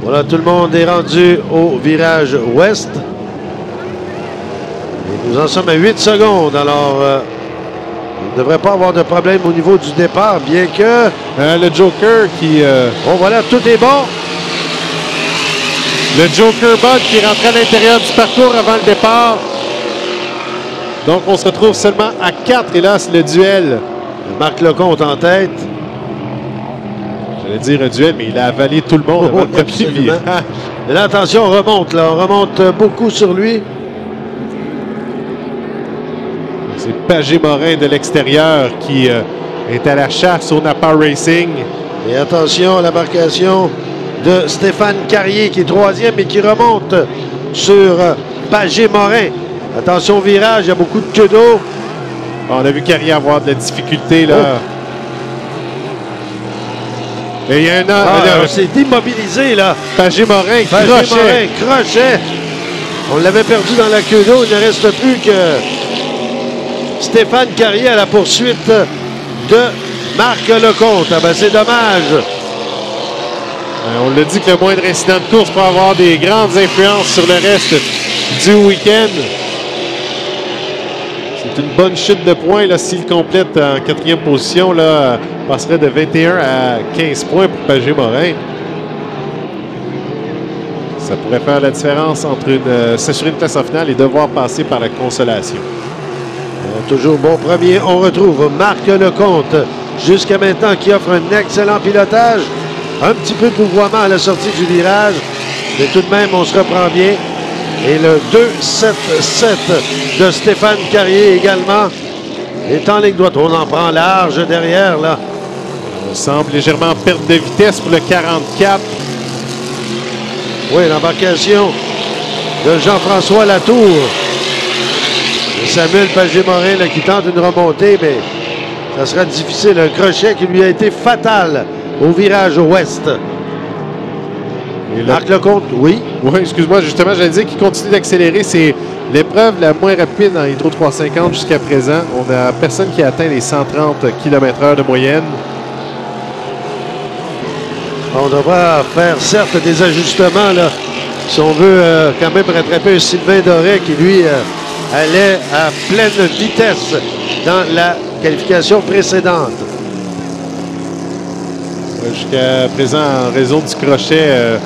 Voilà, tout le monde est rendu au virage ouest. Et nous en sommes à 8 secondes. Alors, il ne devrait pas avoir de problème au niveau du départ, bien que... le Joker qui... Bon, voilà, tout est bon. Le Joker Bug qui est rentré à l'intérieur du parcours avant le départ. Donc, on se retrouve seulement à 4. Et là, c'est le duel. Marc Lecomte en tête. J'allais dire un duel, mais il a avalé tout le monde avant le premier virage. Mais là, attention, on remonte. Là. On remonte beaucoup sur lui. C'est Pagé-Morin de l'extérieur qui est à la chasse au Napa Racing. Et attention à la marquation de Stéphane Carrier qui est troisième et qui remonte sur Pagé-Morin. Attention au virage, il y a beaucoup de queue d'eau. On a vu Carrier avoir de la difficulté là. Oh. Et il y a un an. On s'est démobilisé là. Pagé-Morin crochait. On l'avait perdu dans la queue d'eau. Il ne reste plus que Stéphane Carrier à la poursuite de Marc Lecomte. Ah ben, c'est dommage. On l'a dit que le moindre incident de course peut avoir des grandes influences sur le reste du week-end. C'est une bonne chute de points là, s'il complète en 4e position. Là, passerait de 21 à 15 points pour Pagé-Morin. Ça pourrait faire la différence entre s'assurer une place en finale et devoir passer par la consolation. Toujours bon premier. On retrouve Marc Lecomte jusqu'à maintenant qui offre un excellent pilotage. Un petit peu de vouvoiement à la sortie du virage. Mais tout de même, on se reprend bien. Et le 2-7-7 de Stéphane Carrier également est en ligne droite. On en prend large derrière, là. On semble légèrement en perte de vitesse pour le 44. Oui, l'embarcation de Jean-François Latour. Et Samuel Pagé-Morin qui tente une remontée, mais ça sera difficile. Un crochet qui lui a été fatal au virage ouest. Marc Lecomte, oui. Oui, excuse-moi, justement, j'allais dire qu'il continue d'accélérer. C'est l'épreuve la moins rapide dans Hydro 350 jusqu'à présent. On n'a personne qui a atteint les 130 km/h de moyenne. On devra faire certes des ajustements là, si on veut quand même rattraper un Sylvain Doré qui lui allait à pleine vitesse dans la qualification précédente. Jusqu'à présent, en raison du crochet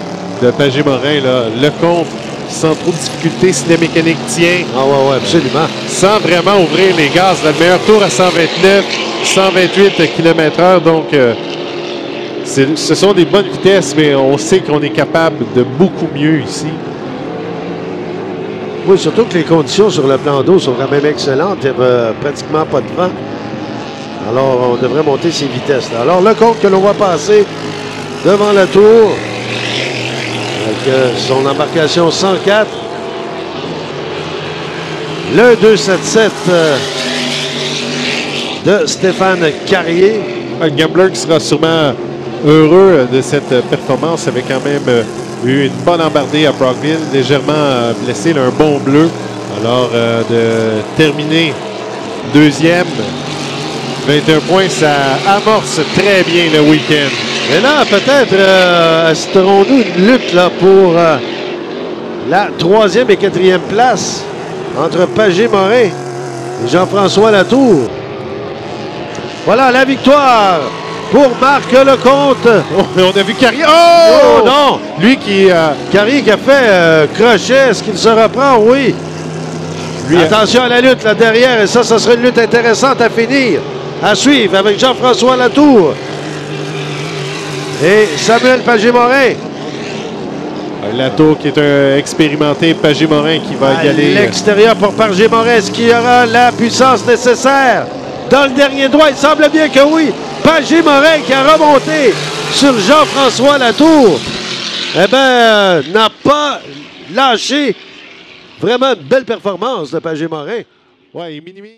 de Pagé-Morin, Lecomte, sans trop de difficulté, si la mécanique tient. Ah ouais, absolument. Sans vraiment ouvrir les gaz. Le meilleur tour à 129, 128 km/h. Donc, ce sont des bonnes vitesses, mais on sait qu'on est capable de beaucoup mieux ici. Oui, surtout que les conditions sur le plan d'eau sont quand même excellentes. Il n'y a pratiquement pas de vent. Alors, on devrait monter ses vitesses. Là. Alors, Lecomte que l'on va passer devant la tour avec son embarcation 104. Le 277 de Stéphane Carrier. Un gambler qui sera sûrement heureux de cette performance. Avait quand même eu une bonne embardée à Brockville, légèrement blessé, un bon bleu. Alors, de terminer deuxième, 21 points, ça amorce très bien le week-end. Et là, peut-être assisterons-nous une lutte là, pour la 3e et 4e place entre Pagé-Morin et Jean-François Latour. Voilà la victoire pour Marc Lecomte. Oh, on a vu Carrier. Oh! Non! Lui qui... Carrier qui a fait crochet. Est-ce qu'il se reprend? Oui. Lui, attention à la lutte là derrière. Et ça sera une lutte intéressante à finir. À suivre avec Jean-François Latour et Samuel Pagé-Morin. Latour qui est un expérimenté, Pagé-Morin qui va y aller. L'extérieur pour Pagé-Morin. Est-ce qu'il y aura la puissance nécessaire? Dans le dernier droit, il semble bien que oui. Pagé-Morin qui a remonté sur Jean-François Latour. Eh bien, n'a pas lâché. Vraiment une belle performance de Pagé-Morin. Ouais, il minimise.